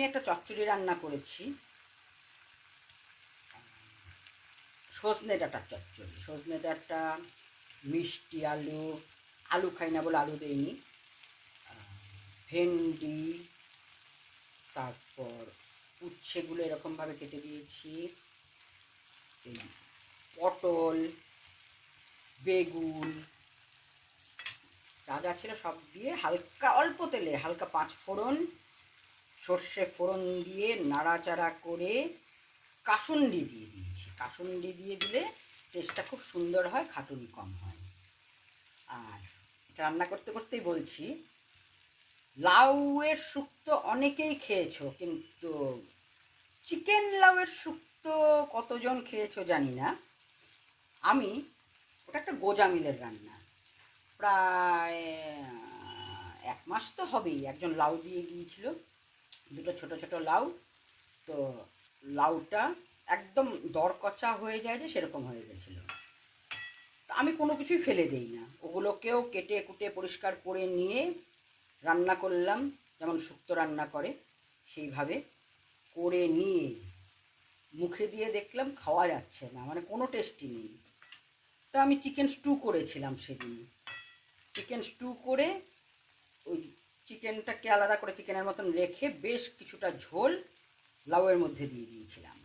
একটা চচ্চড়ি রান্না করেছি, সজনে ডাঁটার চচ্চড়ি। সজনে ডাঁটা, মিষ্টি আলু, আলু খাই না বলে আলু দেইনি, ভেন্ডি, তারপর উচ্ছেগুলো এরকমভাবে কেটে দিয়েছি, এই পটল, বেগুন, যা যা ছিল সব দিয়ে হালকা অল্প তেলে হালকা 5 ফোড়ন, সর্ষে ফোড়ন দিয়ে নাড়াচাড়া করে কাসুন্দি দিয়ে দিয়েছি। কাসুন্দি দিয়ে দিলে টেস্টটা খুব সুন্দর হয়, খাটুনি কম হয়। আর এটা রান্না করতে করতেই বলছি, লাউয়ের শুক্তো অনেকেই খেয়েছো, কিন্তু চিকেন লাউয়ের শুক্তো কতজন খেয়েছো জানি না। আমি ওটা একটা গোজামিলের রান্না, প্রায় 1 মাস তো হবেই। একজন লাউ দিয়ে গিয়েছিল, দুটো ছোট ছোট লাউ। তো লাউটা একদম দরকচা হয়ে যায় যে, সেরকম হয়ে গেছিলো। তো আমি কোনো কিছুই ফেলে দিই না, ওগুলোকেও কেটে কুটে পরিষ্কার করে নিয়ে রান্না করলাম, যেমন শুক্তো রান্না করে সেইভাবে করে নিয়ে মুখে দিয়ে দেখলাম খাওয়া যাচ্ছে না, মানে কোনো টেস্টই নেই। তো আমি চিকেন স্টু করেছিলাম সেদিন। চিকেন স্টু করে ওই চিকেনটাকে আলাদা করে চিকেনের মতন রেখে বেশ কিছুটা ঝোল লাউয়ের মধ্যে দিয়ে দিয়েছিলাম।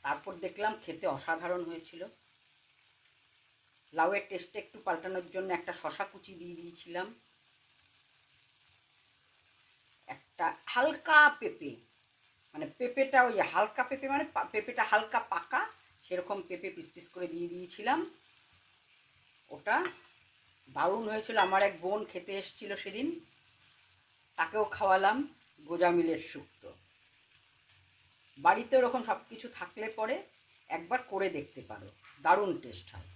তারপর দেখলাম খেতে অসাধারণ হয়েছিল। লাউয়ের টেস্টটা একটু পাল্টানোর জন্য একটা শশা কুচি দিয়ে দিয়েছিলাম, একটা হালকা পেঁপে, মানে পেঁপেটা ওই হালকা পেঁপে, মানে পেঁপেটা হালকা পাকা সেরকম পেঁপে পিস পিস করে দিয়ে দিয়েছিলাম। ওটা দারুণ হয়েছিল। আমার এক বোন খেতে এসেছিল সেদিন, তাকেও খাওয়ালাম গোজামিলের শুক্তো। বাড়িতে ওরকম সব কিছু থাকলে পরে একবার করে দেখতে পারো, দারুণ টেস্ট হয়।